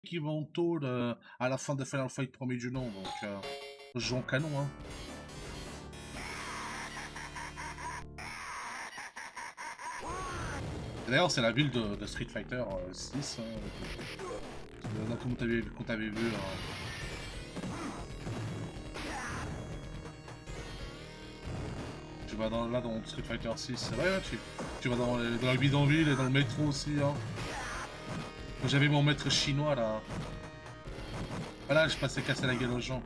qui vont tôt à la fin de Final Fight premier du nom, donc je joue en canon. Hein. D'ailleurs, c'est la ville de Street Fighter 6. Là, comme t'avais vu. Tu vas là dans Street Fighter 6. Ouais, tu vas dans le bidonville et dans le métro aussi. Hein. J'avais mon maître chinois là. Voilà, je passais casser la gueule aux gens.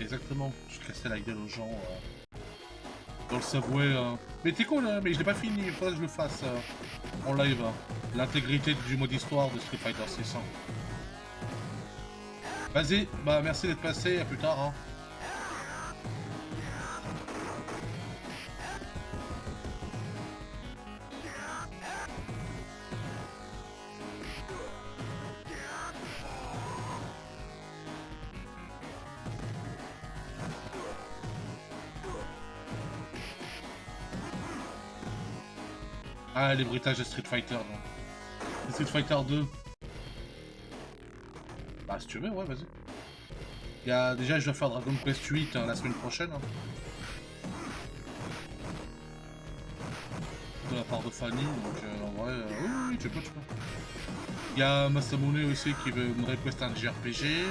Exactement, je cassais la gueule aux gens dans le subway. Mais t'es cool, hein, mais je l'ai pas fini, il faudrait que je le fasse en live. Hein. L'intégrité du mode histoire de Street Fighter 6. Hein. Vas-y, bah merci d'être passé, à plus tard. Hein. Ah, les bruitages de Street Fighter, non. Street Fighter 2. Bah, si tu veux, ouais, vas-y. Déjà, je dois faire Dragon Quest 8 la semaine prochaine. Hein. De la part de Fanny, donc en vrai, oui, tu peux. Il y a Masamune aussi qui veut me requester un JRPG.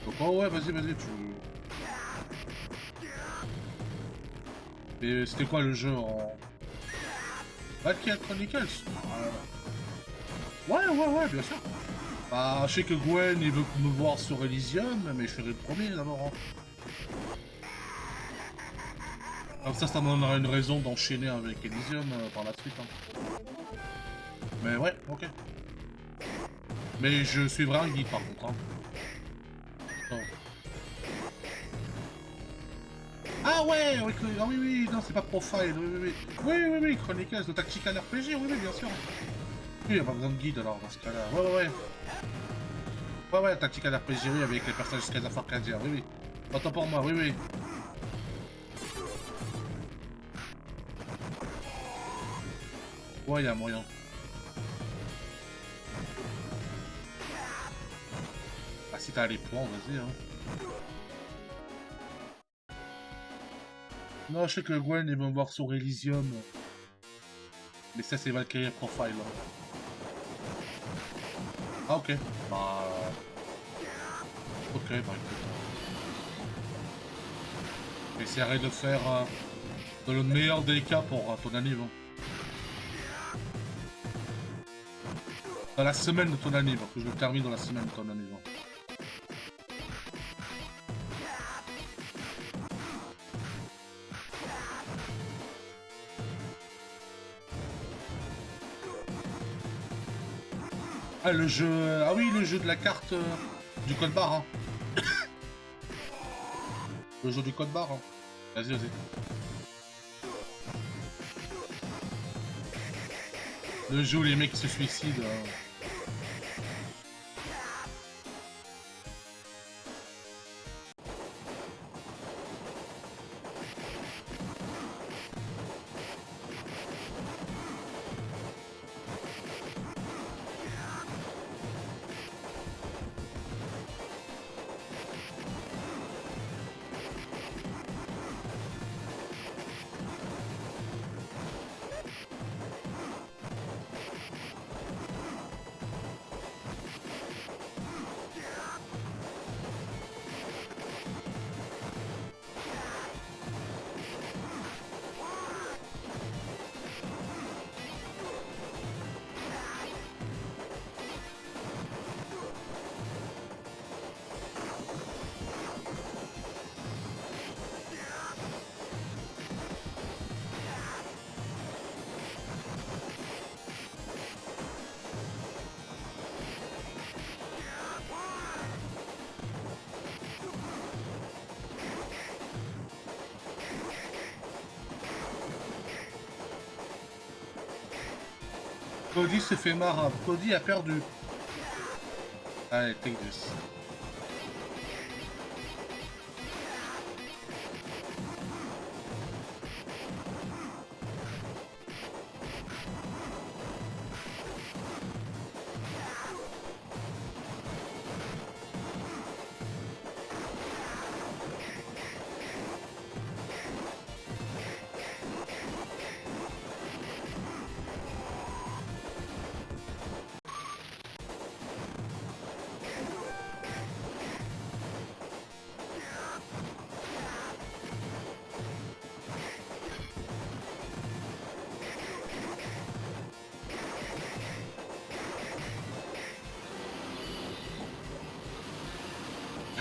Donc, oh ouais, vas-y, tu. Et c'était quoi le jeu en. Valkyria Chronicles. Ouais, bien sûr. Bah, je sais que Gwen, il veut me voir sur Elysium, mais je ferai le premier d'abord. Hein. Comme ça me donnera une raison d'enchaîner avec Elysium par la suite. Hein. Mais ouais, ok. Mais je suivrai un guide par contre. Hein. Oh. Ah ouais, oui, non, c'est pas Profile, oui, Chronicles, le Tactical RPG, oui, bien sûr. Oui, il n'y a pas besoin de guide alors dans ce cas-là. Ouais, Tactical RPG, oui, avec les personnages Skies of Arcadia, oui. Autant pour moi, oui. Ouais, il y a moyen. Bah, si t'as les points, vas-y, hein. Non, je sais que Gwen, ils vont me voir sur Elysium. Mais ça, c'est Valkyria Profile. Hein. Ah, ok. Bah. Ok, bah écoute. J'essaierai de faire dans le meilleur des cas pour ton anniv. Hein. Dans la semaine de ton anniv, que je le termine dans la semaine de ton anniv. Ah, le jeu. Ah oui, le jeu de la carte du code barre. Hein. Le jeu du code barre. Hein. Vas-y. Le jeu où les mecs se suicident. Cody s'est fait marre. Cody a perdu. Allez, take this.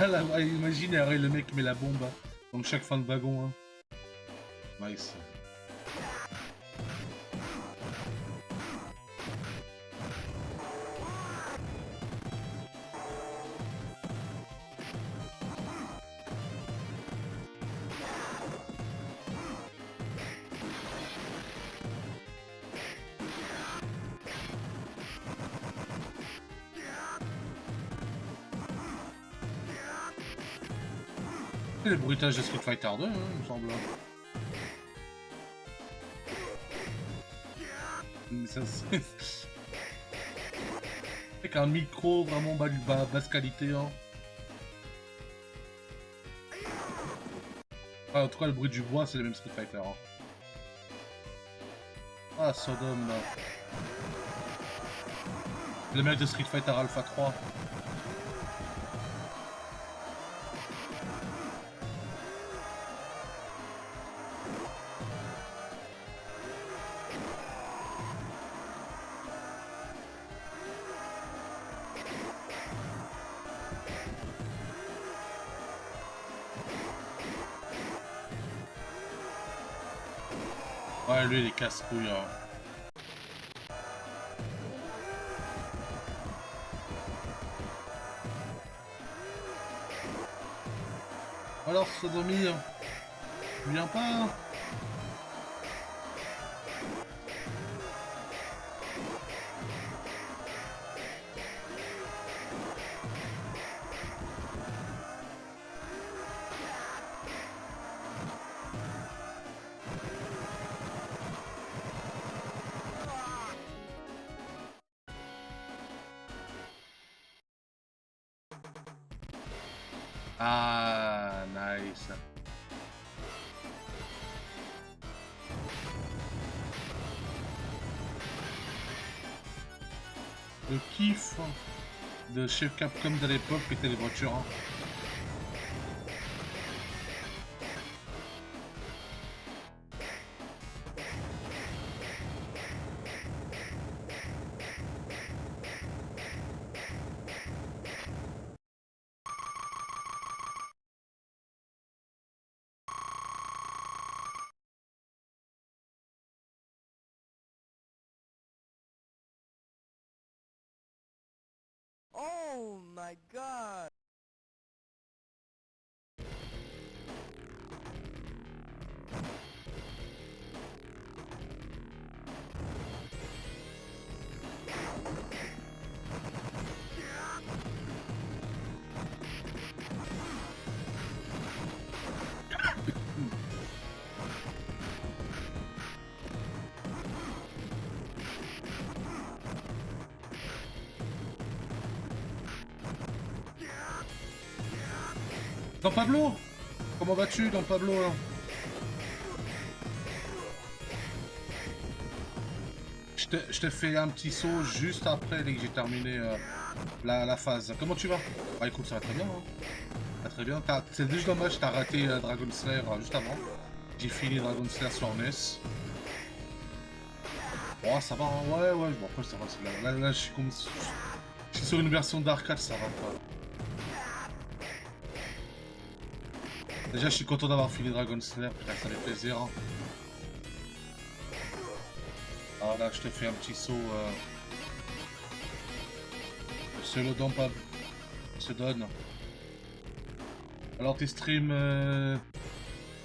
Ah là, ouais, imagine, arrête, le mec met la bombe hein, donc chaque fin de wagon. Hein. Nice. C'est le bruitage de Street Fighter 2, hein, il me semble. Mais ça, c'est... Avec un micro vraiment basse qualité. Hein. Ah, en tout cas, le bruit du bois, c'est le même Street Fighter. Hein. Ah, Sodom, là. Le mec de Street Fighter Alpha 3. Ouais, lui, il est casse-couille. Hein. Alors, Sodomie, tu viens pas hein. Ah, nice. Le kiff de chez Capcom de l'époque était les voitures. Hein. Oh my god! Don Pablo, comment vas-tu, Don Pablo hein? Je te fais un petit saut juste après, dès que j'ai terminé la phase. Comment tu vas? Bah écoute, ça va très bien. Hein. Ça va très bien. C'est juste dommage, t'as raté Dragon Slayer juste avant. J'ai fini Dragon Slayer sur NES. Oh, ça va, hein. Ouais, bon, après, ça va. Là, je suis comme... Je suis sur une version d'arcade, ça va pas. Déjà, je suis content d'avoir fini Dragon Slayer, putain, ça fait plaisir. Hein. Ah là, je te fais un petit saut. C'est le don pas se donne. Alors tes streams,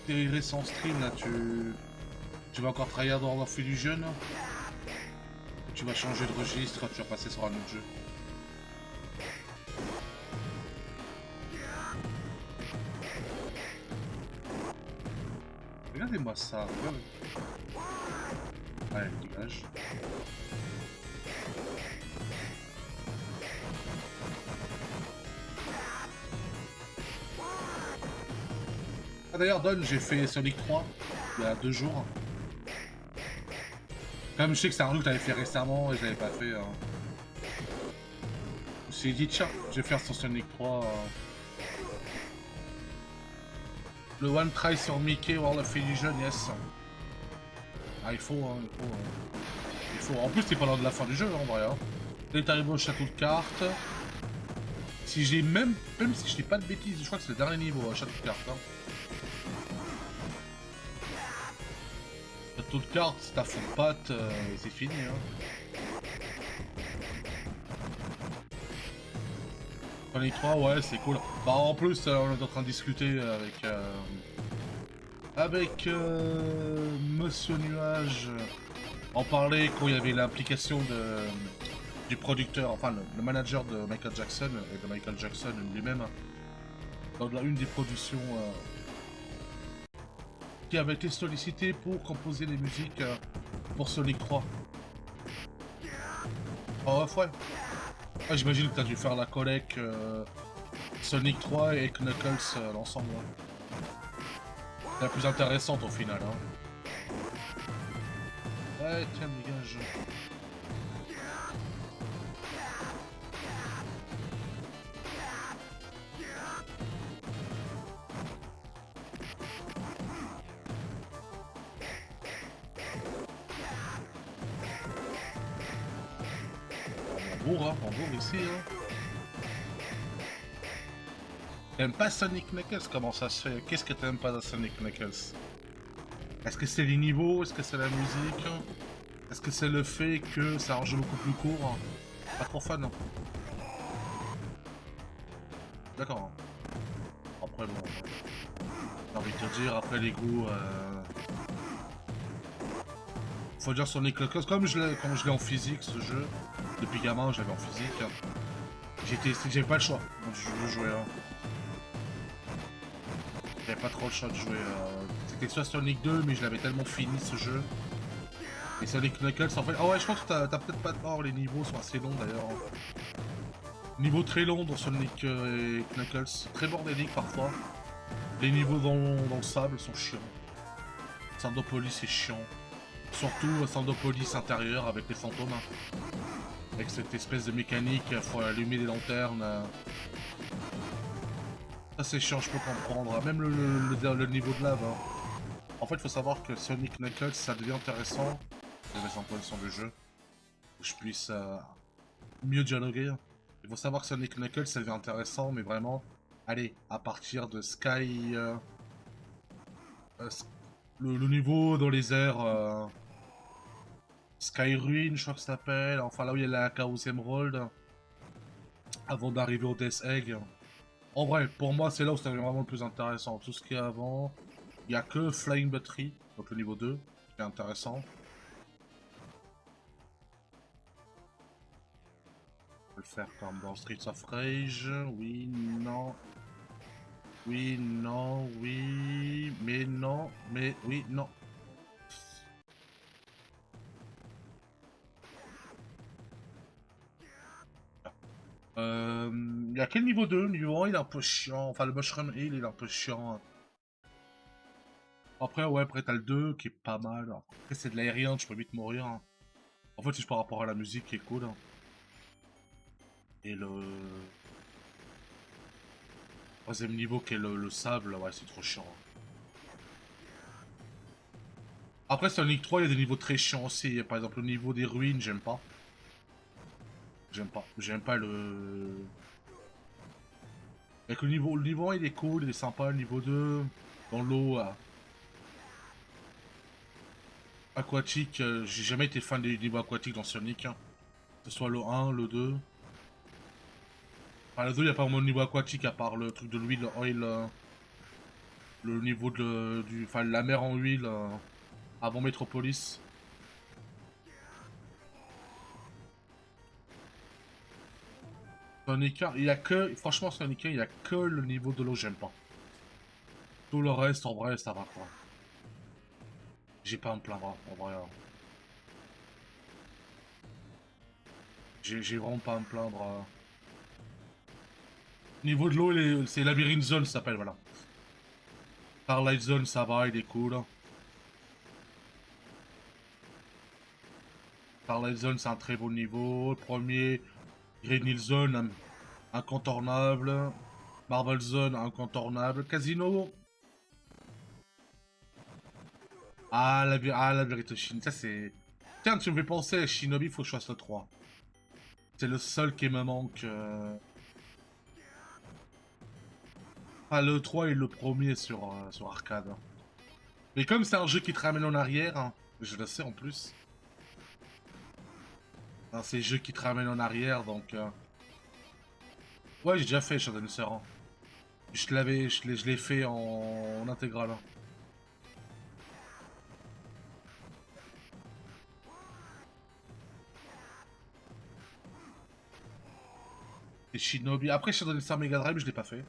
tes récents streams là, tu vas encore travailler dans avoir fait du jeune. Tu vas changer de registre, tu vas passer sur un autre jeu. Regardez-moi ça. Allez, dégage. Ah d'ailleurs, Don, j'ai fait Sonic 3 il y a 2 jours. Comme je sais que c'est un jeu que t'avais fait récemment et je l'avais pas fait. Je me suis dit, tiens, je vais faire sur Sonic 3. Le one try sur Mickey World of Illusion, yes. Ah, il faut, hein, il faut. Il faut. En plus, t'es pas loin de la fin du jeu, en vrai. Hein. Là, t'arrives au château de cartes. Si j'ai même si je dis pas de bêtises, je crois que c'est le dernier niveau, château de cartes. Hein. Château de cartes, si t'as fond de patte, c'est fini. Hein. Sonic 3, ouais, c'est cool. Bah, en plus, on est en train de discuter avec Monsieur Nuage. On parlait quand il y avait l'implication du producteur, enfin le manager de Michael Jackson et de Michael Jackson lui-même dans une des productions qui avait été sollicité pour composer les musiques pour Sonic 3. Oh ouais. Ah, j'imagine que t'as dû faire la collecte Sonic 3 et Knuckles l'ensemble. C'est la plus intéressante au final. Hein. Ouais, tiens, dégage. Hambourg ici, hein. T'aimes pas Sonic Knuckles? Comment ça se fait? Qu'est-ce que t'aimes pas dans Sonic Knuckles? Est-ce que c'est les niveaux? Est-ce que c'est la musique? Est-ce que c'est le fait que c'est un jeu beaucoup plus court? Pas trop fan, non? D'accord. Après, bon... J'ai envie de te dire, après les goûts... Faut dire Sonic Knuckles, comme je l'ai en physique, ce jeu. Depuis gamin, j'avais en physique. J'avais pas le choix de jouer. Hein. J'avais pas trop le choix de jouer. C'était soit Sonic 2, mais je l'avais tellement fini ce jeu. Et Sonic Knuckles, en fait. Ah ouais, je pense que t'as peut-être pas tort, les niveaux sont assez longs d'ailleurs. Niveau très long dans Sonic et Knuckles. Très bordélique parfois. Les niveaux dans le sable sont chiants. Sandopolis est chiant. Surtout Sandopolis intérieur avec les fantômes. Avec cette espèce de mécanique, faut allumer des lanternes. Ça c'est chiant, je peux comprendre. Même le niveau de lave. Hein. En fait, il faut savoir que Sonic Knuckles, ça devient intéressant. Je vais mettre un peu le son du jeu. Que je puisse mieux dialoguer. Il faut savoir que Sonic Knuckles, ça devient intéressant, mais vraiment, allez, à partir de Sky... le niveau dans les airs... Sky Ruin, je crois que ça s'appelle. Enfin, là où il y a la Chaos Emerald. Avant d'arriver au Death Egg. En vrai, pour moi, c'est là où ça devient vraiment le plus intéressant. Tout ce qui est avant, il n'y a que Flying Battery, donc le niveau 2, qui est intéressant. On peut le faire comme dans Streets of Rage. Oui, non. Oui, non, oui, mais non, mais oui, non. Il y a quel niveau 2? Niveau 1, il est un peu chiant. Enfin, le Mushroom Hill, il est un peu chiant. Après, ouais, après, t'as le 2 qui est pas mal. Après, c'est de l'aérien, je peux vite mourir. Hein. En fait, c'est par rapport à la musique qui est cool. Hein. Et le troisième niveau qui est le sable, ouais, c'est trop chiant. Après, Sonic 3, il y a des niveaux très chiants aussi. Par exemple, le niveau des ruines, j'aime pas. J'aime pas. J'aime pas le... Avec le niveau 1, il est cool, il est sympa. Le niveau 2, dans l'eau aquatique, j'ai jamais été fan des niveaux aquatiques dans Sonic. Hein. Que ce soit le 1, le 2. Enfin, le 2, il n'y a pas vraiment de niveau aquatique à part le truc de l'huile, le oil. Le niveau enfin, la mer en huile avant Metropolis. Sonic 1, il y a que... Franchement, Sonic 1, il y a que le niveau de l'eau, j'aime pas. Tout le reste, en vrai, ça va quoi. J'ai pas à me plaindre, en vrai. J'ai vraiment pas à me plaindre. Niveau de l'eau, c'est Labyrinth Zone, ça s'appelle, voilà. Starlight Zone, ça va, il est cool. Starlight Zone, c'est un très bon niveau. Le premier, Green Hill Zone, incontournable. Marvel Zone, incontournable. Casino. La vérité, Shin. Ça, c'est. Tiens, tu me fais penser à Shinobi, faut que je fasse le 3. C'est le seul qui me manque. Ah, le 3 et le premier sur arcade. Mais comme c'est un jeu qui te ramène en arrière, hein, je le sais en plus. Hein, c'est un jeu qui te ramène en arrière, donc. Ouais, j'ai déjà fait Shadow Dancer. Je l'ai fait en intégral. Et Shinobi. Après, Shadow Dancer Mega Drive, je l'ai pas fait.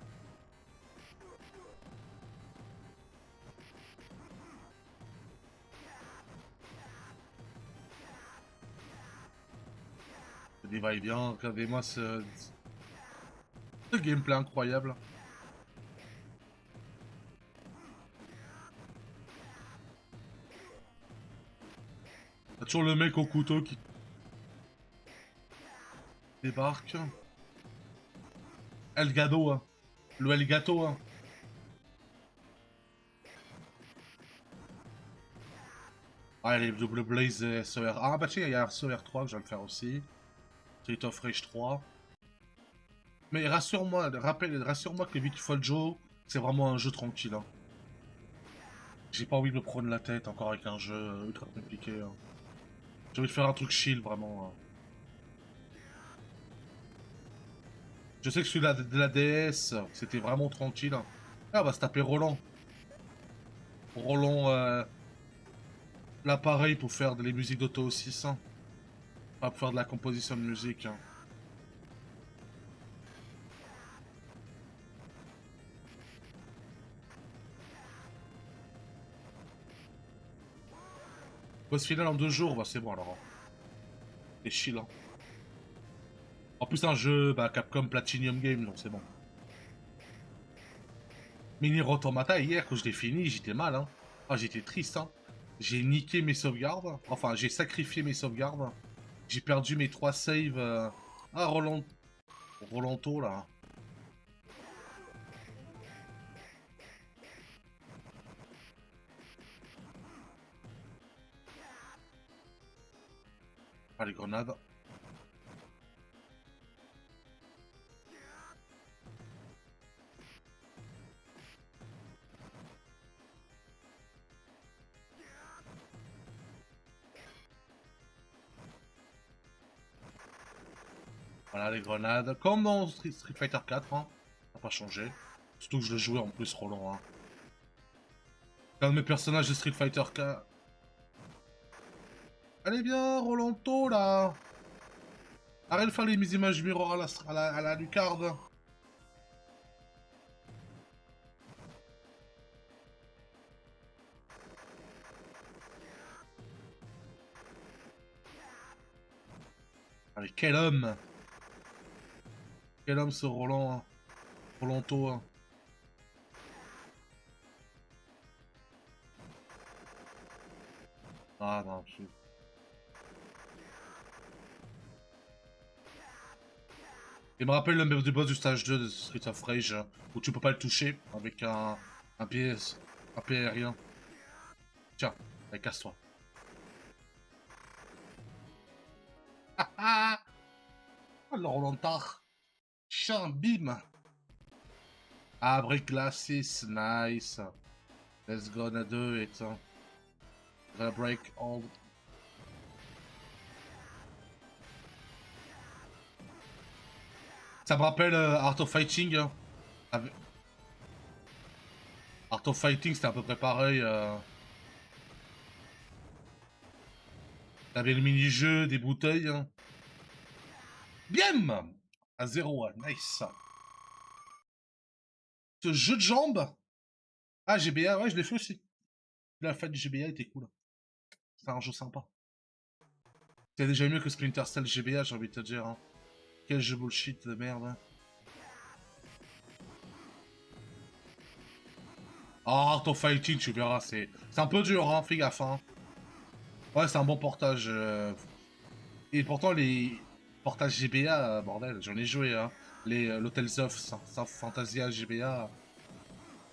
Des va-et-vient, regardez-moi ce gameplay incroyable. T'as toujours le mec au couteau qui débarque. Elgado, hein. Le Elgato, hein. Ah, les Double Blaze SER. Ah, bah tiens, il y a SER 3 que je vais le faire aussi. Street of Rage 3. Mais rassure-moi que Beautiful Joe, c'est vraiment un jeu tranquille. Hein. J'ai pas envie de me prendre la tête encore avec un jeu ultra compliqué. Hein. J'ai envie de faire un truc chill, vraiment. Hein. Je sais que celui de la DS, c'était vraiment tranquille. Hein. Ah, on va se taper Roland. Roland, l'appareil pour faire des musiques d'Auto 600. Pas pour faire de la composition de musique. Hein. Boss final en 2 jours, bah c'est bon alors. Hein. C'est chill. Hein. En plus, un jeu bah, Capcom Platinum Game, donc c'est bon. Mini Automata, hier, quand je l'ai fini, j'étais mal. Hein. Ah, j'étais triste. Hein. J'ai niqué mes sauvegardes. Enfin, j'ai sacrifié mes sauvegardes. J'ai perdu mes 3 saves. Ah, Rolanto, là. Ah, les grenades. Voilà, les grenades. Comme dans Street Fighter 4, hein. Ça n'a pas changé. Surtout que je le jouais en plus, Roland. Hein. C'est un de mes personnages de Street Fighter 4. Allez bien, Rolanto, là. Arrête de faire les images mirror à la lucarne. Allez, quel homme. Quel homme ce Roland. Hein. Rolanto. Hein. Ah non, il me rappelle le du boss du stage 2 de Street of Rage, où tu peux pas le toucher avec un pied, un pied aérien. Tiens, allez, casse-toi. Ah ah. Alors l'entard. Tiens, bim. Ah, break glasses, nice. Let's go, on a do it. Gonna break all. Ça me rappelle Art of Fighting. Hein. Art of Fighting, c'était à peu près pareil. T'avais le mini-jeu, des bouteilles. Hein. Bien. À 0, nice. Ce jeu de jambes. Ah, GBA, ouais, je l'ai fait aussi. La fin du GBA était cool. C'est un jeu sympa. C'est déjà mieux que Splinter Cell GBA, j'ai envie de te dire. Hein. Quel jeu bullshit de merde. Hein. Ah, ton fighting, tu verras, c'est un peu dur, hein, fais gaffe. Hein. Ouais, c'est un bon portage. Et pourtant, les portages GBA, bordel, j'en ai joué. Hein. L'Hotels of Fantasia GBA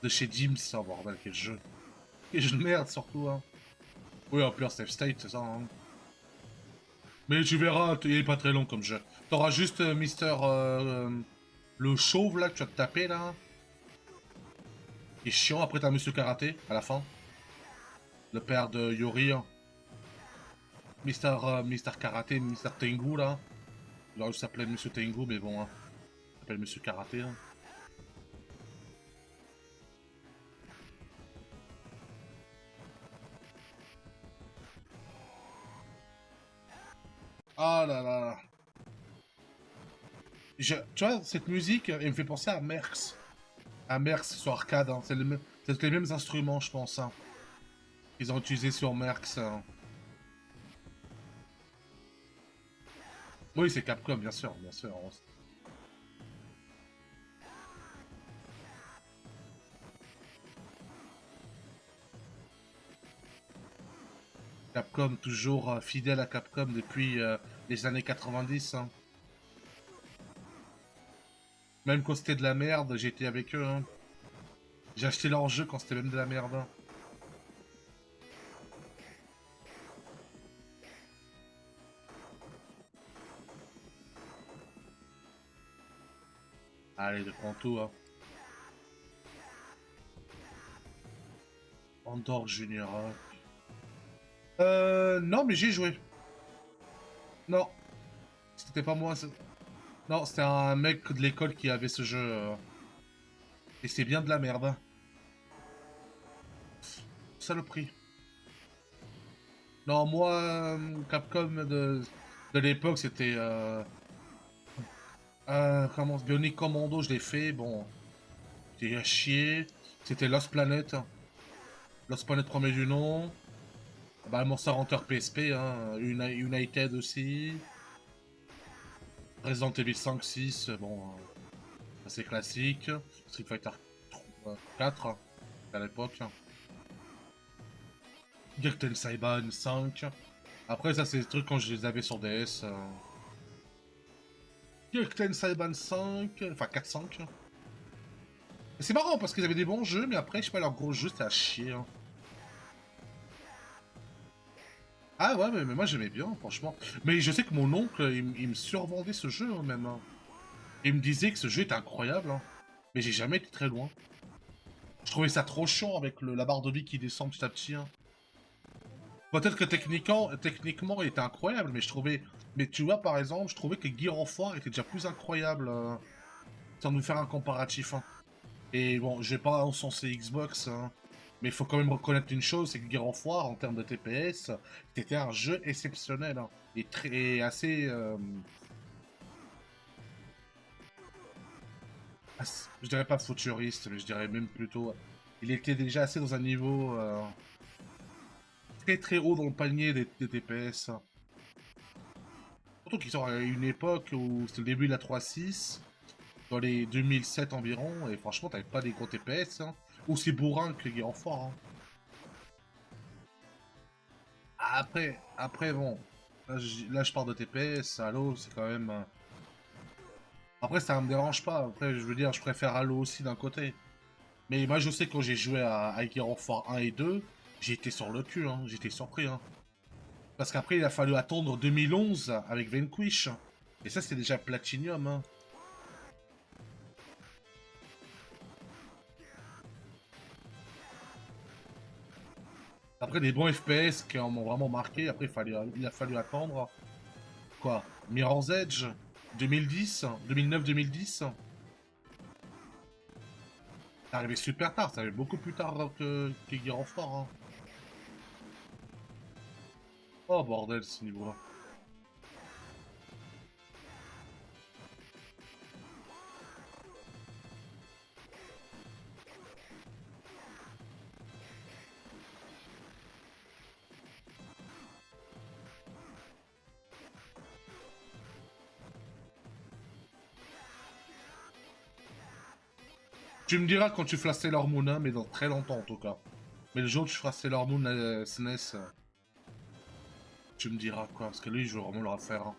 de chez Dims, oh, bordel, quel jeu. Quel jeu de merde, surtout. Hein. Oui, en plus, Safe State, c'est ça. Hein. Mais tu verras, il est pas très long comme jeu. T'auras juste Mister... le chauve, là, que tu vas te taper, là. Il est chiant, après t'as Monsieur Karaté, à la fin. Le père de Yori. Hein. Mister Karaté, Mister Tengu, là. Alors, il s'appelait Monsieur Tengu, mais bon, hein. Il s'appelle Monsieur Karaté, hein. Ah là là. Tu vois, cette musique, elle me fait penser à Merx. À Merx sur arcade, hein. C'est les mêmes instruments, je pense, hein. Qu'ils ont utilisé sur Merx. Hein. Oui, c'est Capcom, bien sûr, bien sûr. Capcom, toujours fidèle à Capcom depuis les années 90. Hein. Même quand c'était de la merde, j'étais avec eux. Hein. J'ai acheté leur jeu quand c'était même de la merde. Hein. Allez, je prends tout. Hein. Andorre Junior. Hein. Non, mais j'ai joué. Non, c'était pas moi. Non, c'était un mec de l'école qui avait ce jeu. Et c'est bien de la merde. Hein. Saloperie. Non, moi, Capcom de l'époque, c'était... comment... Bionic Commando, je l'ai fait. Bon, c'était à chier. C'était Lost Planet. Lost Planet premier du nom. Bah, Monster Hunter PSP, hein. United aussi. Resident Evil 5, 6, bon, assez classique. Street Fighter 4, à l'époque. Gekten Saiban 5. Après, ça, c'est des trucs quand je les avais sur DS. Gekten Saiban 5, enfin 4-5. C'est marrant parce qu'ils avaient des bons jeux, mais après, je sais pas, leurs gros jeux, c'était à chier. Hein. Ah ouais, mais moi j'aimais bien, franchement. Mais je sais que mon oncle, il me survendait ce jeu, hein, même. Hein. Il me disait que ce jeu était incroyable. Hein. Mais j'ai jamais été très loin. Je trouvais ça trop chiant avec la barre de vie qui descend petit à petit. Hein. Peut-être que techniquement, il était incroyable, mais je trouvais... Mais tu vois, par exemple, je trouvais que Gear of War était déjà plus incroyable, sans nous faire un comparatif. Hein. Et bon, je vais pas encenser Xbox, hein, mais il faut quand même reconnaître une chose, c'est que Gear of War, en termes de TPS, c'était un jeu exceptionnel. Hein, et très assez... je dirais pas futuriste, mais je dirais même plutôt... Il était déjà assez dans un niveau... très très haut dans le panier des TPS. Surtout qu'ils sont à une époque où c'était le début de la 3.6, dans les 2007 environ, et franchement, t'avais pas des gros TPS, hein. Aussi bourrin que Gear of War. Hein. Après, bon, là, je parle de TPS, Halo, c'est quand même... Après, ça me dérange pas, après, je veux dire, je préfère Halo aussi d'un côté. Mais moi, je sais que quand j'ai joué à Gear of War 1 et 2, j'ai été sur le cul, hein. J'étais surpris. Hein. Parce qu'après, il a fallu attendre 2011 avec Vanquish. Et ça, c'était déjà Platinum. Hein. Après, des bons FPS qui m'ont vraiment marqué. Après, il a fallu attendre. Quoi Mirror's Edge 2010 2009-2010. C'est arrivé super tard. Ça arrivé beaucoup plus tard que Gear of War. Hein. Oh bordel, ce niveau-là. Tu me diras quand tu feras Sailor Moon, hein, mais dans très longtemps en tout cas. Mais le jour où tu feras Sailor Moon SNES, tu me diras quoi, parce que lui, je veux vraiment le refaire. Hein.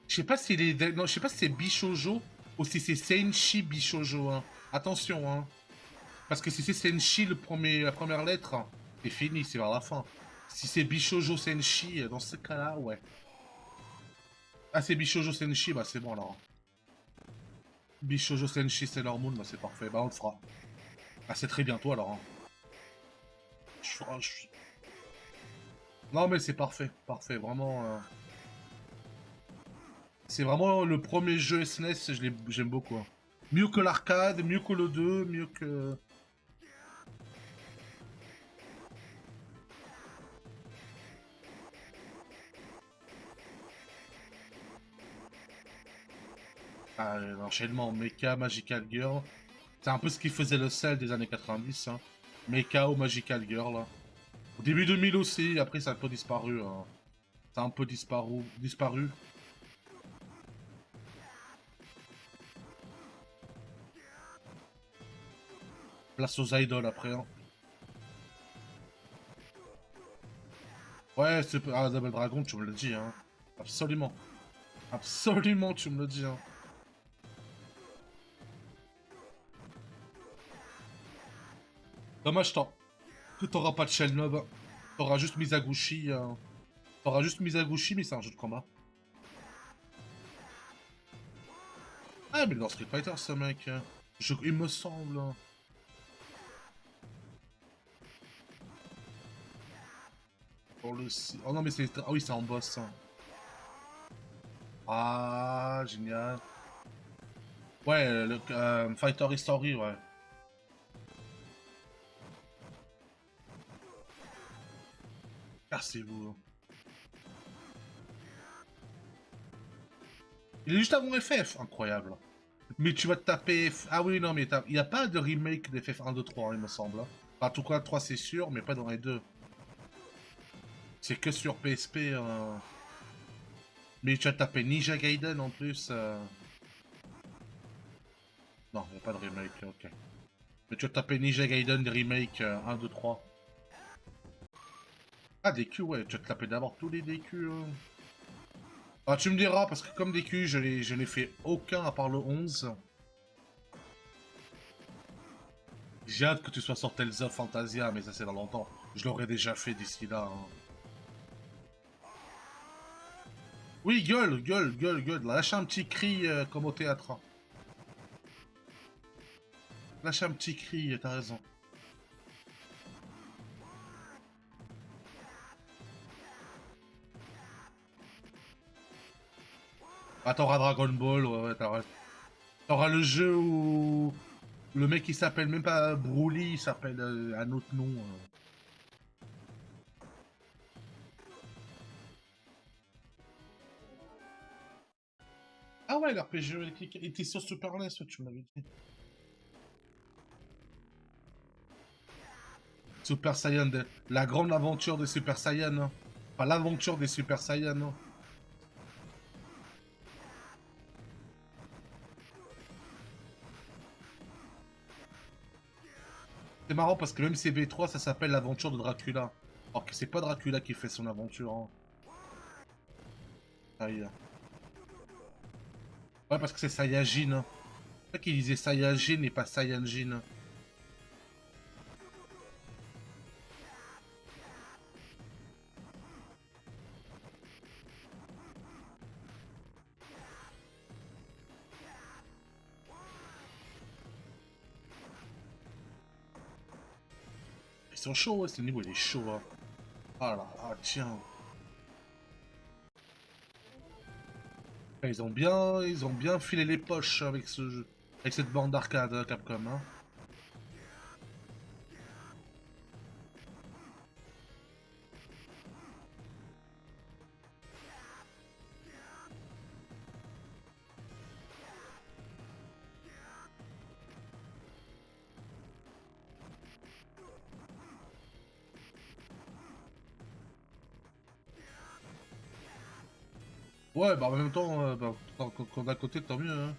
Je sais pas si non, je sais pas si c'est Bishojo ou si c'est Senshi Bishojo. Hein. Attention, hein. Parce que si c'est Senshi la première lettre, c'est fini, c'est vers la fin. Si c'est Bishojo Senshi, dans ce cas-là, ouais. Ah, c'est Bishojo Senshi, bah c'est bon alors. Bishojo Senshi Sailor Moon, bah c'est parfait, bah on le fera. Ah, c'est très bientôt alors. Hein. Je- Non mais c'est parfait, parfait, vraiment. C'est vraiment le premier jeu SNES, j'aime beaucoup. Hein. Mieux que l'arcade, mieux que le 2, mieux que... Ah, l'enchaînement Mecha, Magical Girl. C'est un peu ce qui faisait le sel des années 90. Hein. Mecha ou Magical Girl. Hein. Au début 2000 aussi, après ça a un peu disparu. Hein. Ça a un peu disparu. Place aux idoles après. Hein. Ouais, ah, Double Dragon, tu me le dis. Hein. Absolument. Absolument, tu me le dis. Hein. Dommage tant que t'auras pas de Shell Nob. T'auras juste Mizaguchi. T'auras juste Mizaguchi, mais c'est un jeu de combat. Ah, mais dans Street Fighter, ce mec. Il me semble. Pour le... Oh non, mais c'est... Ah oui, c'est en boss. Hein. Ah, génial. Ouais, le Fighter History, ouais. Cassez-vous. Il est juste avant FF, incroyable. Mais tu vas te taper... Ah oui, non, mais il n'y a pas de remake d'FF 1, 2, 3, il me semble. Hein. Enfin, en tout cas, 3 c'est sûr, mais pas dans les deux. C'est que sur PSP. Mais tu vas te taper Ninja Gaiden en plus. Non, il n'y a pas de remake, ok. Mais tu vas te taper Ninja Gaiden des remakes 1, 2, 3. Ah, DQ, ouais, tu vas te taper d'abord tous les DQ. Ah, tu me diras, parce que comme DQ, je n'ai fait aucun à part le 11. J'ai hâte que tu sois sur Tales of Fantasia, mais ça c'est dans longtemps. Je l'aurais déjà fait d'ici là. Hein. Oui, gueule, gueule, gueule, gueule. Lâche un petit cri comme au théâtre. Hein. Lâche un petit cri, t'as raison. Ah, t'auras Dragon Ball, ouais, ouais, t'auras le jeu où le mec il s'appelle même pas Broly, il s'appelle un autre nom. Ah ouais, l'RPG électrique était sur Super NES, tu m'avais dit. Super Saiyan, la grande aventure des Super Saiyan. Hein. Enfin, l'aventure des Super Saiyan. Hein. C'est marrant parce que même CV3, ça s'appelle l'aventure de Dracula. Alors que c'est pas Dracula qui fait son aventure. Hein. Aïe. Ouais, parce que c'est Saiyajin. Hein. C'est vrai qu'il disait Saiyajin et pas Saiyanjin. Hein. Ils sont chauds, ouais, ce niveau il est chaud. Hein. Ah là là, tiens. Ils ont bien filé les poches avec ce jeu. Avec cette bande d'arcade Capcom. Hein. Ouais, bah en même temps, bah, quand d'un côté, tant mieux, hein.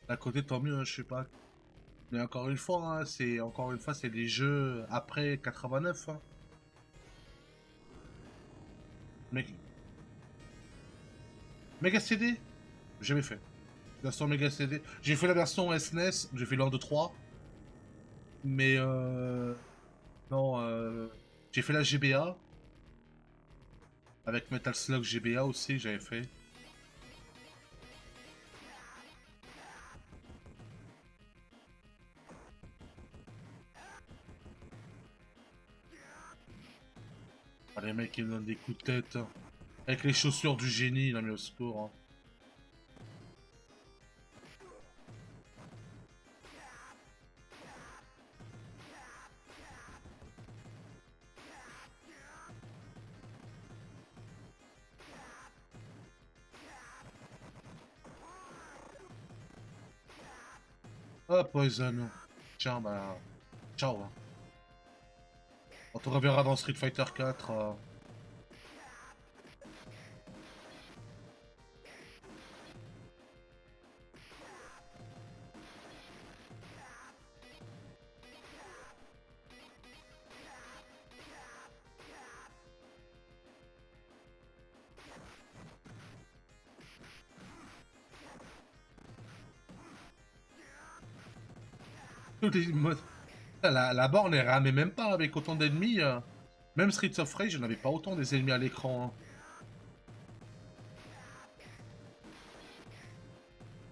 D'un côté, tant mieux, hein, je sais pas. Mais encore une fois, hein, c'est des jeux après 89, hein. Mec, Mega CD? Jamais fait. Version Mega CD. J'ai fait la version SNES, j'ai fait l'un 2 3. Mais non, j'ai fait la GBA. Avec Metal Slug GBA aussi, j'avais fait. Ah, les mecs, ils me donnent des coups de tête, hein. Avec les chaussures du génie, là, mais au secours, hein. Ah, Poison. Tiens, bah, ciao, hein. On te reverra dans Street Fighter 4. Tous les modes. La borne, elle ramait même pas avec autant d'ennemis. Même Streets of Rage, je n'avais pas autant des ennemis à l'écran, hein.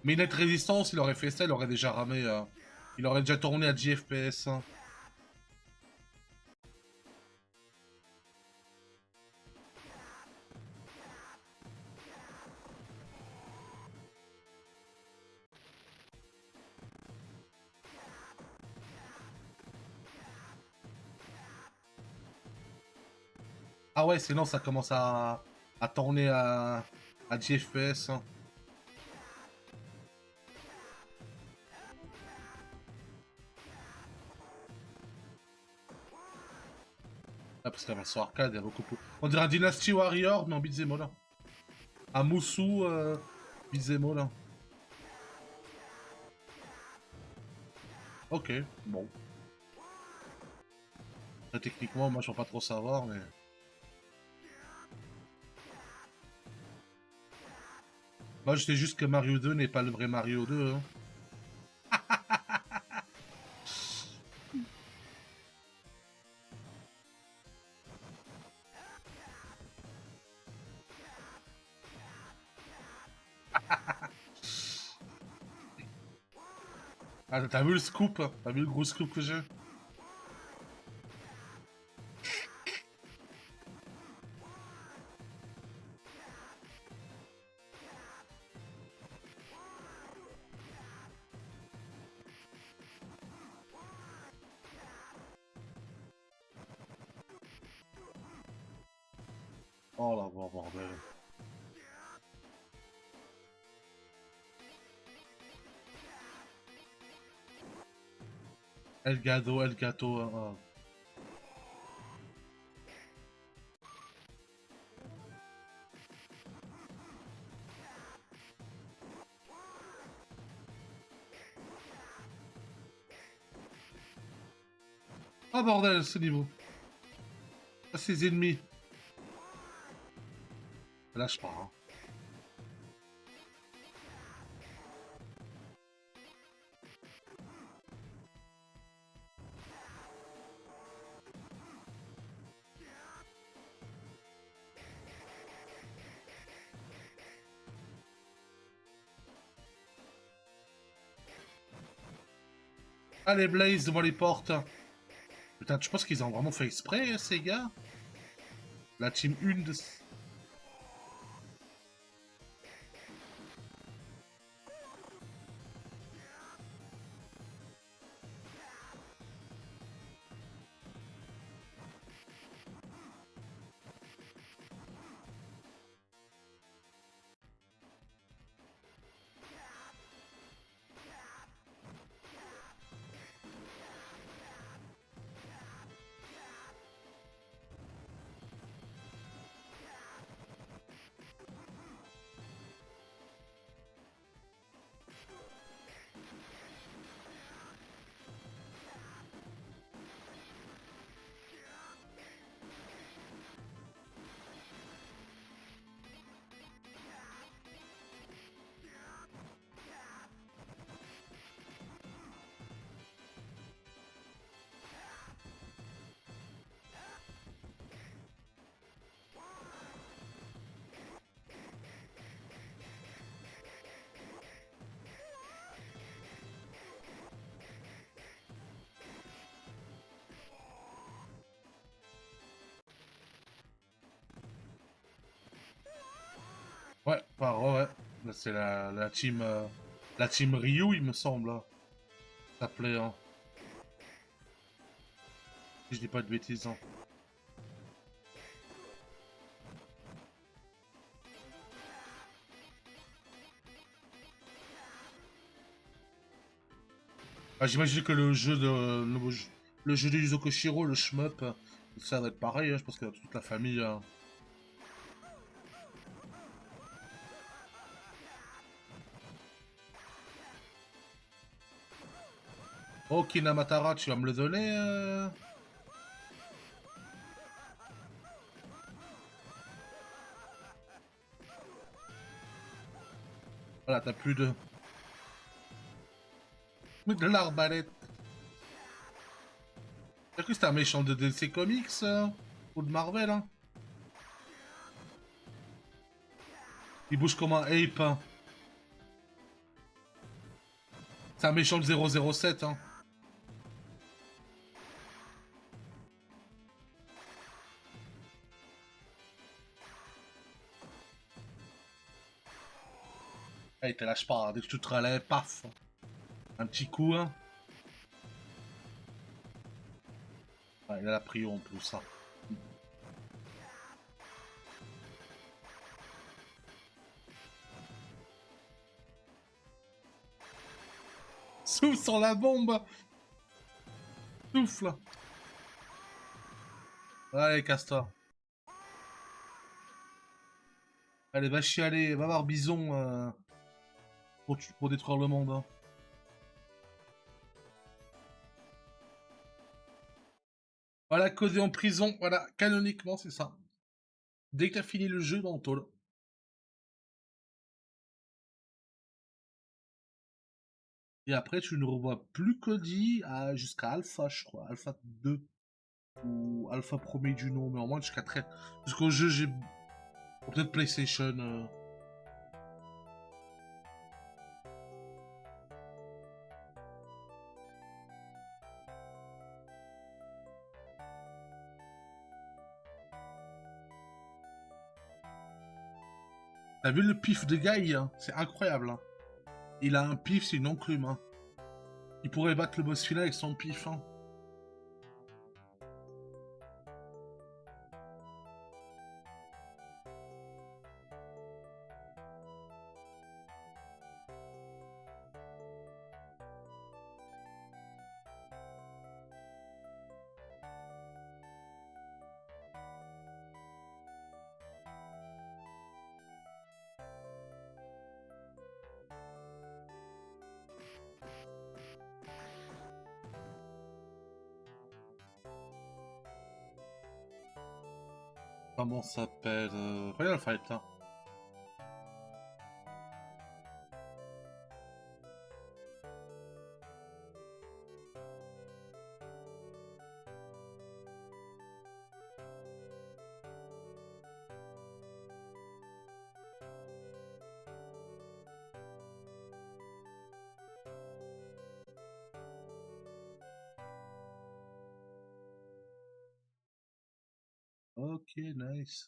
Mais Net Resistance, il aurait fait ça, il aurait déjà ramé. Il aurait déjà tourné à 10 FPS, hein. Ah ouais, sinon ça commence à tourner à 10 FPS, hein. Ah, parce que la version arcade est beaucoup plus. On dirait un Dynasty Warrior, mais en beat'em all, hein. Un Moussou beat'em all, hein. Ok, bon. Là, techniquement, moi je peux pas trop savoir, mais. Moi je sais juste que Mario 2 n'est pas le vrai Mario 2, hein. Ah, t'as vu le scoop? T'as vu le gros scoop que j'ai? Oh là, bordel. El Gato, Ah bordel, ce niveau. Ah, ces ennemis. Lâche pas, hein. Allez, Blaze, devant les portes. Putain, tu penses qu'ils ont vraiment fait exprès, ces gars? La team 1 de. Enfin, ouais. Là, c'est la team Ryu, il me semble. Hein. Ça s'appelait, hein. Si je dis pas de bêtises. Hein. Ah, j'imagine que le jeu de Yuzo Koshiro, le shmup, ça va être pareil. Hein. Je pense que toute la famille. Hein. Oh, Kinamatara, tu vas me le donner Voilà, t'as plus de... De l'arbalète. T'as cru que c'était un méchant de DC Comics ou de Marvel, hein. Il bouge comme un ape, hein. C'est un méchant de 007, hein. Eh, il te lâche pas, hein. Dès que tu te relèves, paf. Un petit coup, hein. Ah, il a la prio en plus, ça. Souffle sur la bombe. Souffle. Allez, casse-toi. Allez, va chialer, va voir Bison pour détruire le monde. Hein. Voilà, causé en prison. Voilà, canoniquement, c'est ça. Dès que t'as fini le jeu, dans le tôle. Et après, tu ne revois plus Cody jusqu'à Alpha, je crois. Alpha 2. Ou Alpha premier du nom. Mais au moins jusqu'à très... Jusqu'au jeu, j'ai... Peut-être PlayStation. T'as vu le pif de Guy hein. C'est incroyable. Hein. Il a un pif, c'est une enclume. Hein. Il pourrait battre le boss final avec son pif. Hein. Comment ça s'appelle Royal Fight. Hein. Ok, nice.